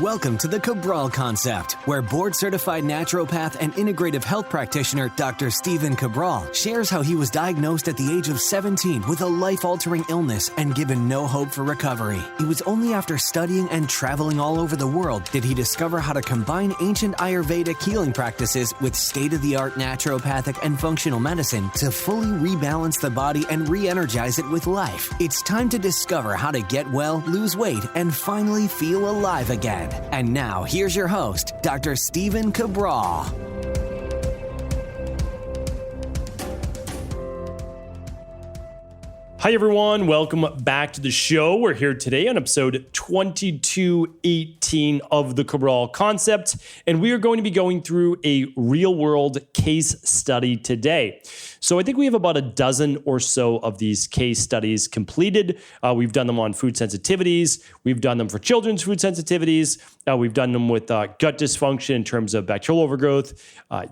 Welcome to the Cabral Concept, where board-certified naturopath and integrative health practitioner Dr. Stephen Cabral shares how he was diagnosed at the age of 17 with a life-altering illness and given no hope for recovery. It was only after studying and traveling all over the world did he discover how to combine ancient Ayurvedic healing practices with state-of-the-art naturopathic and functional medicine to fully rebalance the body and re-energize it with life. It's time to discover how to get well, lose weight, and finally feel alive again. And now, here's your host, Dr. Stephen Cabral. Hi, everyone. Welcome back to the show. We're here today on episode 2218 of the Cabral Concept, and we are going to be going through a real-world case study today. So I think we have about a dozen or so of these case studies completed. We've done them on food sensitivities. We've done them for children's food sensitivities. We've done them with gut dysfunction in terms of bacterial overgrowth,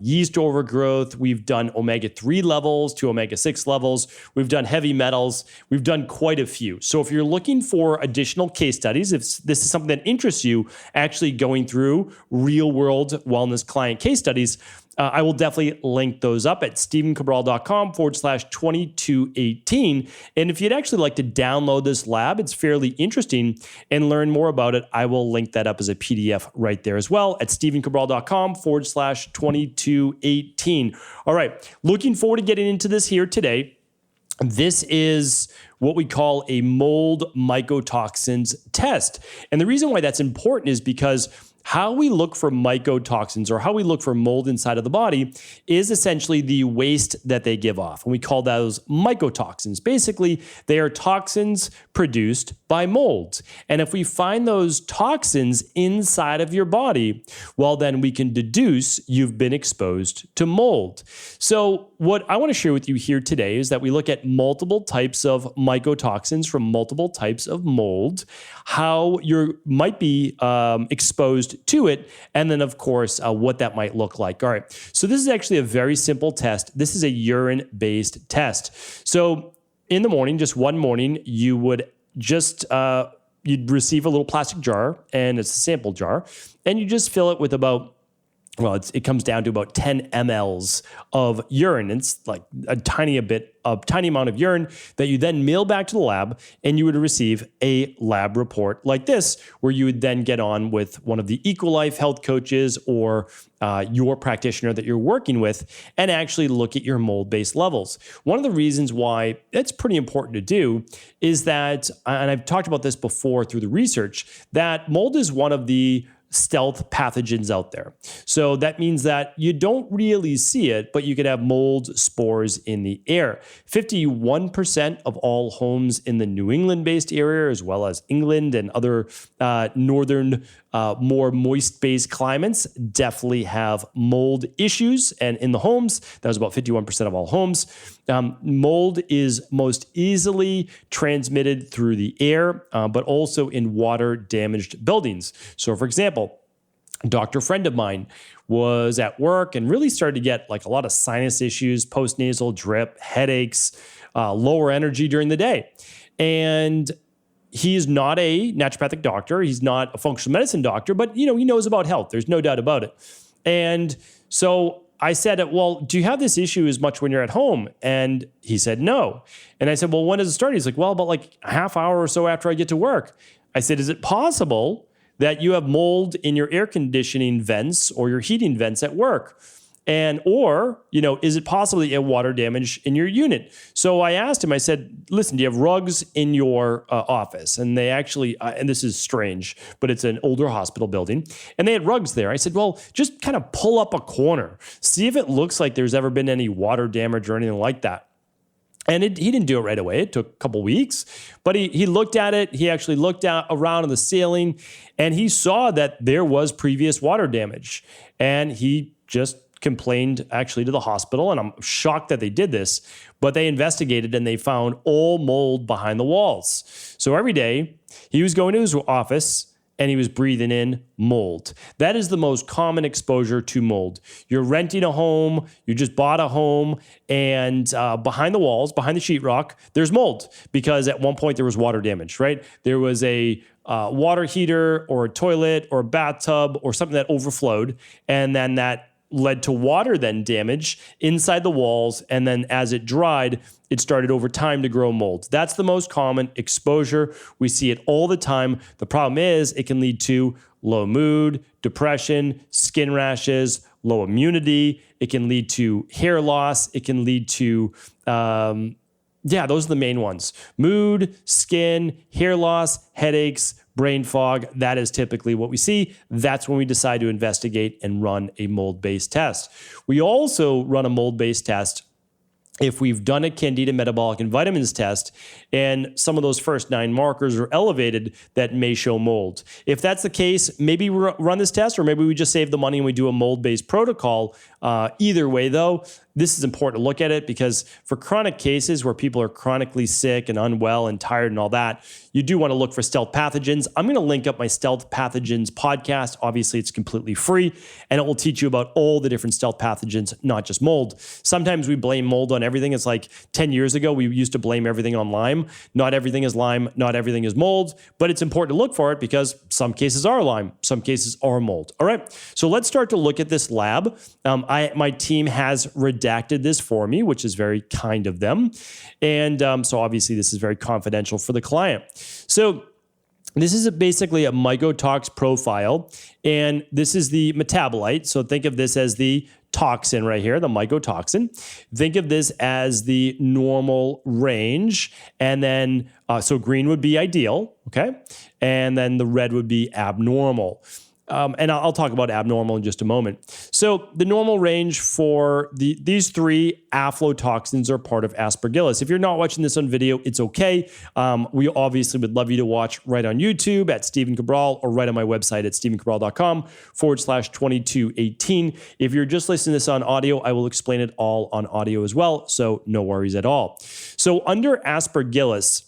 yeast overgrowth. We've done omega-3 levels to omega-6 levels. We've done heavy metals. We've done quite a few. So if you're looking for additional case studies, if this is something that interests you, actually going through real-world wellness client case studies, I will definitely link those up at stephencabral.com/2218. And if you'd actually like to download this lab, it's fairly interesting, and learn more about it, I will link that up as a PDF right there as well at stephencabral.com/2218. All right, looking forward to getting into this here today. This is what we call a mold mycotoxins test. And the reason why that's important is because how we look for mycotoxins, or how we look for mold inside of the body, is essentially the waste that they give off. And we call those mycotoxins. Basically, they are toxins produced by molds. And if we find those toxins inside of your body, well, then we can deduce you've been exposed to mold. So what I want to share with you here today is that we look at multiple types of mycotoxins from multiple types of mold, how you might be exposed to it, and then, of course, what that might look like. All right, so this is actually a very simple test. This is a urine-based test. So in the morning, just one morning, you would just you'd receive a little plastic jar, and it's a sample jar, and you just fill it with about, well, it comes down to about 10 mLs of urine. It's like a tiny amount of urine that you then mail back to the lab, and you would receive a lab report like this, where you would then get on with one of the Equilife health coaches or your practitioner that you're working with and actually look at your mold-based levels. One of the reasons why it's pretty important to do is that, and I've talked about this before through the research, that mold is one of the stealth pathogens out there. So that means that you don't really see it, but you could have mold spores in the air. 51% of all homes in the New England-based area, as well as England and other northern, more moist-based climates, definitely have mold issues. And in the homes, that was about 51% of all homes. Mold is most easily transmitted through the air, but also in water-damaged buildings. So, for example, a doctor friend of mine was at work and really started to get like a lot of sinus issues, postnasal drip, headaches, lower energy during the day. And he's not a naturopathic doctor. He's not a functional medicine doctor, but he knows about health. There's no doubt about it. And so I said, well, do you have this issue as much when you're at home? And he said, no. And I said, well, when does it start? He's like, well, about like a half hour or so after I get to work. I said, is it possible that you have mold in your air conditioning vents or your heating vents at work? And, or, is it possible that you have water damage in your unit? So I asked him, I said, listen, do you have rugs in your office? And they actually, and this is strange, but it's an older hospital building, and they had rugs there. I said, well, just kind of pull up a corner, see if it looks like there's ever been any water damage or anything like that. And he didn't do it right away. It took a couple weeks, but he looked at it. He actually looked around on the ceiling, and he saw that there was previous water damage. And he just complained actually to the hospital, and I'm shocked that they did this, but they investigated and they found all mold behind the walls. So every day he was going to his office and he was breathing in mold. That is the most common exposure to mold. You're renting a home, you just bought a home, and behind the walls, behind the sheetrock, there's mold because at one point there was water damage, right? There was a water heater or a toilet or a bathtub or something that overflowed, and then that led to water then damage inside the walls, and then as it dried, it started over time to grow mold. That's the most common exposure. We see it all the time. The problem is it can lead to low mood, depression, skin rashes, low immunity. It can lead to hair loss. It can lead to, those are the main ones. Mood, skin, hair loss, headaches, brain fog. That is typically what we see. That's when we decide to investigate and run a mold-based test. We also run a mold-based test if we've done a Candida metabolic and vitamins test and some of those first 9 markers are elevated that may show mold. If that's the case, maybe we run this test, or maybe we just save the money and we do a mold-based protocol. Either way, though, this is important to look at it because for chronic cases where people are chronically sick and unwell and tired and all that, you do want to look for stealth pathogens. I'm going to link up my stealth pathogens podcast. Obviously, it's completely free, and it will teach you about all the different stealth pathogens, not just mold. Sometimes we blame mold on everything. It's like 10 years ago, we used to blame everything on Lyme. Not everything is Lyme. Not everything is mold, but it's important to look for it because some cases are Lyme. Some cases are mold. All right, so let's start to look at this lab. My team has redacted this for me, which is very kind of them. And so obviously this is very confidential for the client. So this is basically a mycotox profile, and this is the metabolite. So think of this as the toxin right here, the mycotoxin. Think of this as the normal range. And then, so green would be ideal, okay? And then the red would be abnormal. And I'll talk about abnormal in just a moment. So the normal range for these 3 aflatoxins are part of Aspergillus. If you're not watching this on video, it's okay. We obviously would love you to watch right on YouTube at Stephen Cabral or right on my website at stephencabral.com/2218. If you're just listening to this on audio, I will explain it all on audio as well. So no worries at all. So under Aspergillus,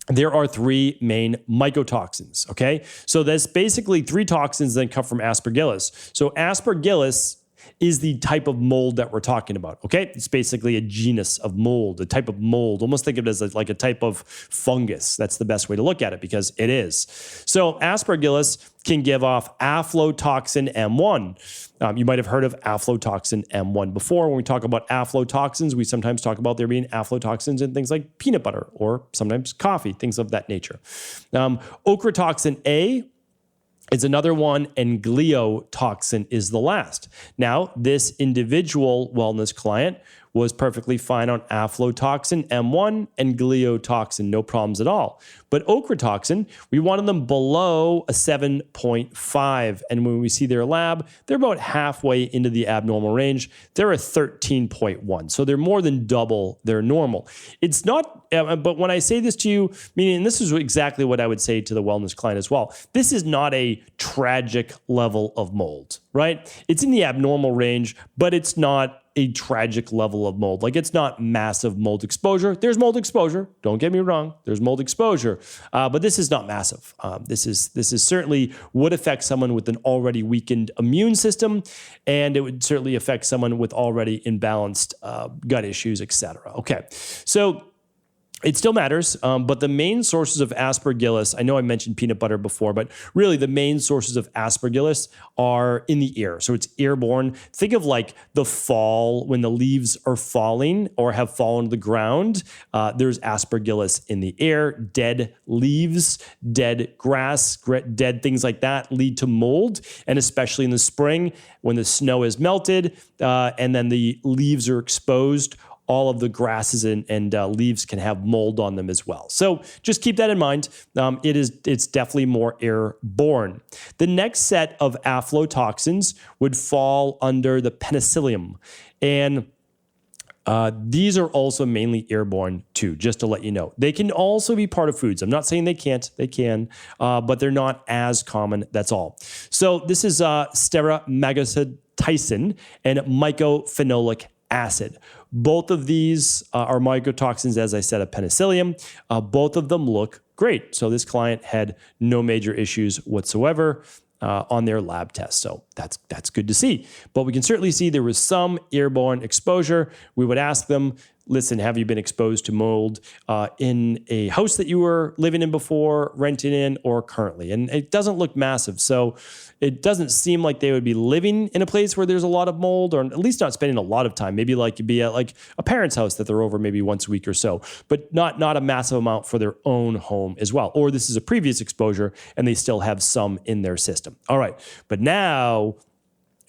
there are 3 main mycotoxins, okay? So that's basically 3 toxins that come from Aspergillus. So Aspergillus is the type of mold that we're talking about, okay? It's basically a genus of mold, a type of mold. Almost think of it as like a type of fungus. That's the best way to look at it because it is. So Aspergillus can give off aflatoxin M1. You might have heard of aflatoxin M1 before. When we talk about aflatoxins, we sometimes talk about there being aflatoxins in things like peanut butter or sometimes coffee, things of that nature. Ochratoxin A is another one, and gliotoxin is the last. Now, this individual wellness client was perfectly fine on aflatoxin M1 and gliotoxin, no problems at all. But ochratoxin, we wanted them below a 7.5. And when we see their lab, they're about halfway into the abnormal range. They're a 13.1. So they're more than double their normal. It's not, but when I say this to you, meaning this is exactly what I would say to the wellness client as well. This is not a tragic level of mold, right? It's in the abnormal range, but it's not a tragic level of mold. Like it's not massive mold exposure. There's mold exposure. Don't get me wrong. There's mold exposure, but this is not massive. This is certainly would affect someone with an already weakened immune system, and it would certainly affect someone with already imbalanced gut issues, etc. Okay, so it still matters, but the main sources of Aspergillus, I know I mentioned peanut butter before, but really the main sources of Aspergillus are in the ear. So it's airborne. Think of like the fall when the leaves are falling or have fallen to the ground. There's Aspergillus in the air. Dead leaves, dead grass, dead things like that lead to mold. And especially in the spring when the snow is melted and then the leaves are exposed, all of the grasses and leaves can have mold on them as well. So just keep that in mind. It's definitely more airborne. The next set of aflatoxins would fall under the penicillium. And these are also mainly airborne too, just to let you know. They can also be part of foods. I'm not saying they can't, they can, but they're not as common, that's all. So this is stearomycin and mycophenolic acid. Both of these are mycotoxins, as I said, of penicillium. Both of them look great. So this client had no major issues whatsoever on their lab test. So that's good to see. But we can certainly see there was some airborne exposure. We would ask them, listen, have you been exposed to mold in a house that you were living in before, renting in, or currently? And it doesn't look massive. So it doesn't seem like they would be living in a place where there's a lot of mold, or at least not spending a lot of time. Maybe like you'd be at like a parent's house that they're over maybe once a week or so, but not a massive amount for their own home as well. Or this is a previous exposure and they still have some in their system. All right. But now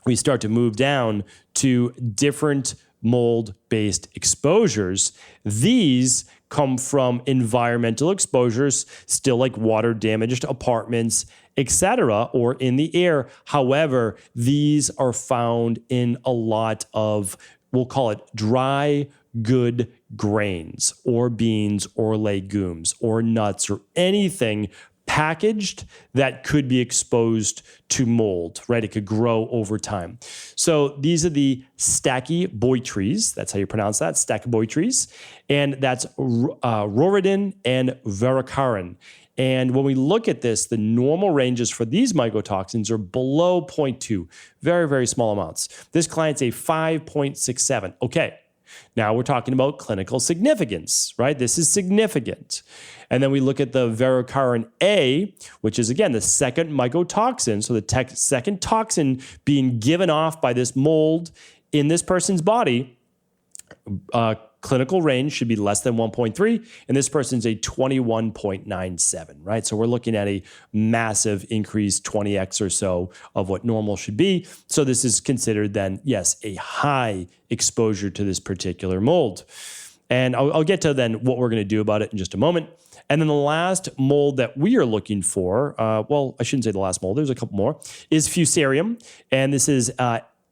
we start to move down to different mold-based exposures. These come from environmental exposures, still like water-damaged apartments, etc., or in the air. However, these are found in a lot of, we'll call it dry good grains or beans or legumes or nuts or anything packaged that could be exposed to mold, right? It could grow over time. So these are the Stachyboitres. That's how you pronounce that, Stachyboitres. And that's Roridin and Varicarin. And when we look at this, the normal ranges for these mycotoxins are below 0.2, very, very small amounts. This client's a 5.67. Okay, now we're talking about clinical significance, right? This is significant. And then we look at the Varicarin A, which is, again, the second mycotoxin. So the second toxin being given off by this mold in this person's body. Clinical range should be less than 1.3, and this person's a 21.97, right? So we're looking at a massive increase, 20x or so of what normal should be. So this is considered then, yes, a high exposure to this particular mold. And I'll get to then what we're going to do about it in just a moment. And then the last mold that we are looking for, well, I shouldn't say the last mold, there's a couple more, is Fusarium. And this is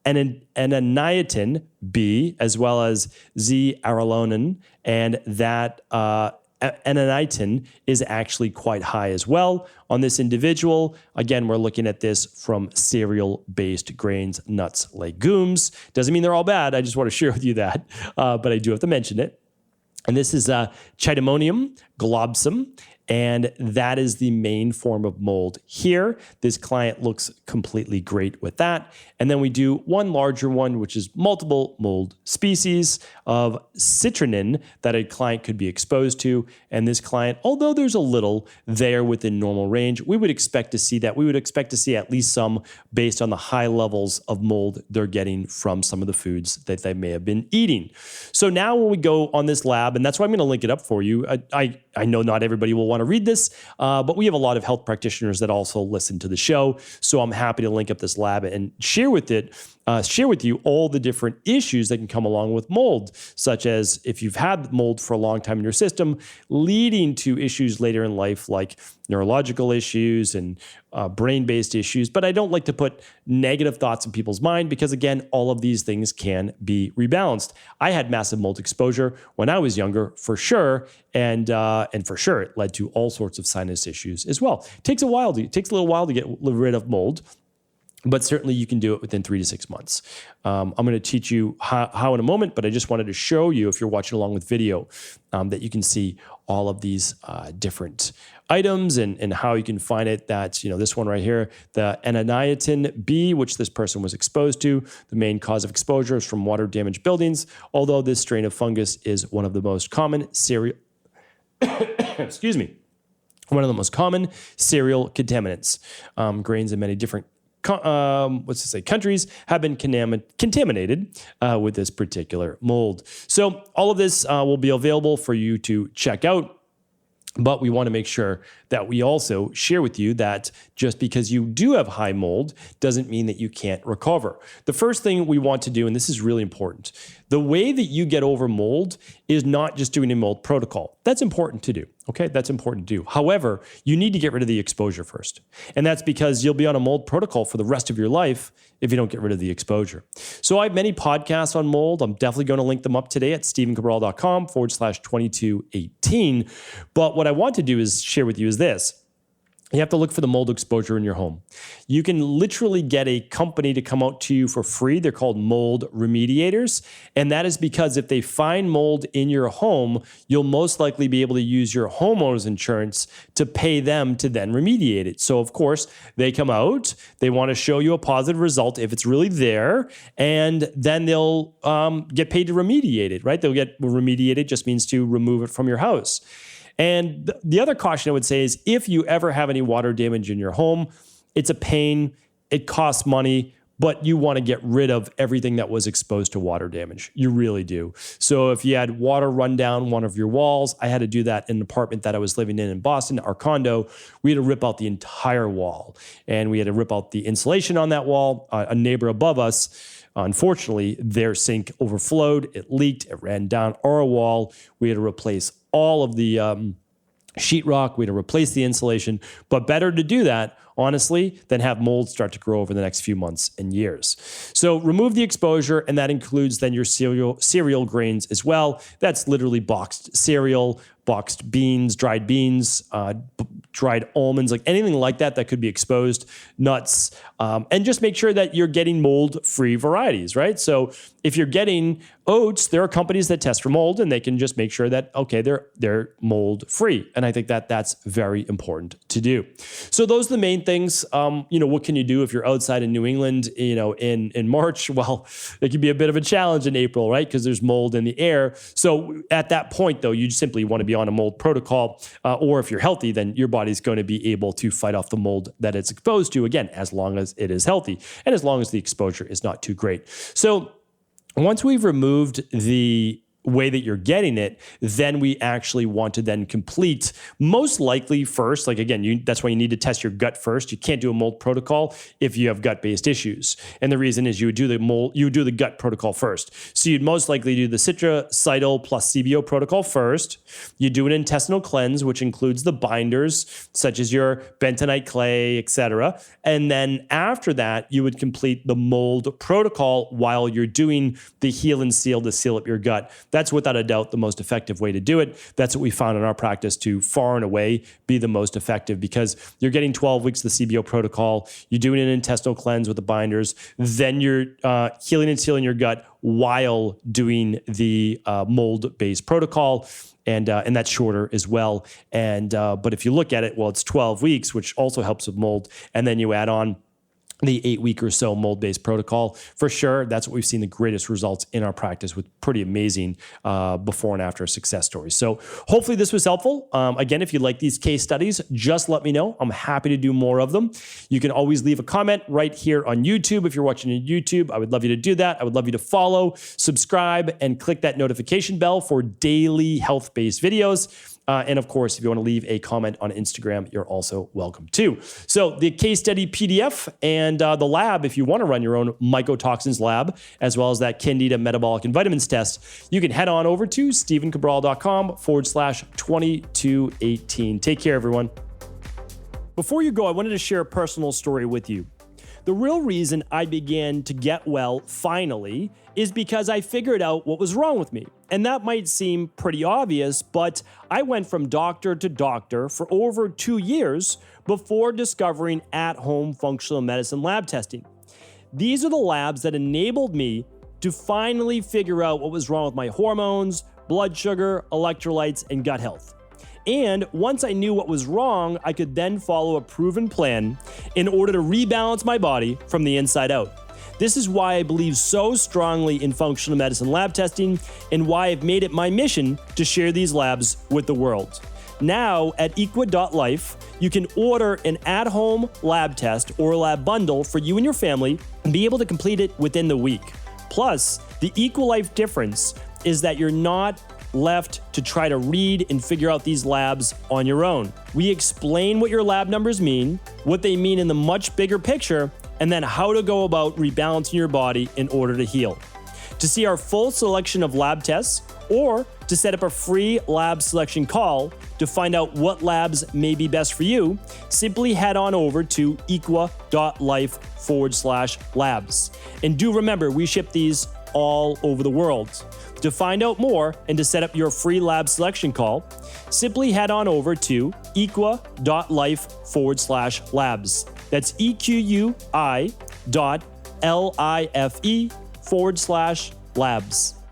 Ananiatin B, as well as Z. aralonin, and that Ananiatin is actually quite high as well on this individual. Again, we're looking at this from cereal-based grains, nuts, legumes. Doesn't mean they're all bad. I just want to share with you that, but I do have to mention it. And this is Chidemonium globsum, and that is the main form of mold here. This client looks completely great with that. And then we do one larger one, which is multiple mold species of citrinin that a client could be exposed to. And this client, although there's a little there within normal range, we would expect to see that. We would expect to see at least some based on the high levels of mold they're getting from some of the foods that they may have been eating. So now when we go on this lab, and that's why I'm going to link it up for you. I know not everybody will want to read this, but we have a lot of health practitioners that also listen to the show. So I'm happy to link up this lab and share with you all the different issues that can come along with mold, such as if you've had mold for a long time in your system, leading to issues later in life like neurological issues and brain-based issues. But I don't like to put negative thoughts in people's mind because, again, all of these things can be rebalanced. I had massive mold exposure when I was younger, for sure, and for sure it led to all sorts of sinus issues as well. It takes a little while to get rid of mold. But certainly you can do it within 3 to 6 months. I'm going to teach you how in a moment, but I just wanted to show you, if you're watching along with video, that you can see all of these different items and how you can find it. That's, this one right here, the Ananiatin B, which this person was exposed to. The main cause of exposure is from water-damaged buildings, although this strain of fungus is one of the most common excuse me, one of the most common cereal contaminants. Grains in many different countries have been contaminated with this particular mold. So all of this will be available for you to check out. But we want to make sure that we also share with you that just because you do have high mold doesn't mean that you can't recover. The first thing we want to do, and this is really important, the way that you get over mold is not just doing a mold protocol. That's important to do. Okay, that's important to do. However, you need to get rid of the exposure first. And that's because you'll be on a mold protocol for the rest of your life if you don't get rid of the exposure. So I have many podcasts on mold. I'm definitely going to link them up today at stevencabral.com/2218. But what I want to do is share with you is this. you have to look for the mold exposure in your home. You can literally get a company to come out to you for free. They're called mold remediators. And that is because if they find mold in your home, you'll most likely be able to use your homeowner's insurance to pay them to then remediate it. So of course, they come out, they want to show you a positive result if it's really there, and then they'll get paid to remediate it, right? They'll get remediated, just means to remove it from your house. And the other caution I would say is if you ever have any water damage in your home, it's a pain, it costs money, but you want to get rid of everything that was exposed to water damage. You really do. So if you had water run down one of your walls, I had to do that in an apartment that I was living in Boston, our condo. We had to rip out the entire wall, and we had to rip out the insulation on that wall. A neighbor above us, unfortunately, their sink overflowed, it leaked, it ran down our wall. We had to replace all of the sheetrock. We had to replace the insulation, but better to do that, honestly, than have mold start to grow over the next few months and years. So remove the exposure, and that includes then your cereal grains as well. That's literally boxed cereal, boxed beans, dried dried almonds, like anything like that that could be exposed, nuts, and just make sure that you're getting mold-free varieties, right? So if you're getting oats, there are companies that test for mold, and they can just make sure that, okay, they're mold-free. And I think that that's very important to do. So those are the main things. What can you do if you're outside in New England, in March? Well, it can be a bit of a challenge in April, right? Because there's mold in the air. So at that point, though, you simply want to be on a mold protocol, or if you're healthy, then your body's going to be able to fight off the mold that it's exposed to, again, as long as it is healthy and as long as the exposure is not too great. So once we've removed the way that you're getting it, then we actually want to then complete, most likely first, like again, that's why you need to test your gut first. You can't do a mold protocol if you have gut-based issues. And the reason is you would do the gut protocol first. So you'd most likely do the citracidal plus CBO protocol first. You do an intestinal cleanse, which includes the binders, such as your bentonite clay, etc. And then after that, you would complete the mold protocol while you're doing the heal and seal to seal up your gut. That's without a doubt the most effective way to do it. That's what we found in our practice to far and away be the most effective, because you're getting 12 weeks of the CBO protocol, you're doing an intestinal cleanse with the binders, then you're healing and sealing your gut while doing the mold-based protocol. And that's shorter as well. But if you look at it, well, it's 12 weeks, which also helps with mold. And then you add on the 8-week or so mold-based protocol. For sure, that's what we've seen the greatest results in our practice with pretty amazing before and after success stories. So hopefully this was helpful. Again, if you like these case studies, just let me know. I'm happy to do more of them. You can always leave a comment right here on YouTube. If you're watching on YouTube, I would love you to do that. I would love you to follow, subscribe, and click that notification bell for daily health-based videos. And of course, if you want to leave a comment on Instagram, you're also welcome too. So the case study PDF and the lab, if you want to run your own mycotoxins lab, as well as that Candida metabolic and vitamins test, you can head on over to stevencabral.com/2218. Take care, everyone. Before you go, I wanted to share a personal story with you. The real reason I began to get well finally is because I figured out what was wrong with me. And that might seem pretty obvious, but I went from doctor to doctor for over 2 years before discovering at-home functional medicine lab testing. These are the labs that enabled me to finally figure out what was wrong with my hormones, blood sugar, electrolytes, and gut health. And once I knew what was wrong, I could then follow a proven plan in order to rebalance my body from the inside out. This is why I believe so strongly in functional medicine lab testing, and why I've made it my mission to share these labs with the world. Now at equa.life, you can order an at-home lab test or a lab bundle for you and your family and be able to complete it within the week. Plus, the EquaLife difference is that you're not left to try to read and figure out these labs on your own. We explain what your lab numbers mean, what they mean in the much bigger picture, and then how to go about rebalancing your body in order to heal. To see our full selection of lab tests, or to set up a free lab selection call to find out what labs may be best for you, simply head on over to equa.life/labs. And do remember, we ship these all over the world. To find out more and to set up your free lab selection call, simply head on over to equi.life/labs. That's EQUI.LIFE/labs.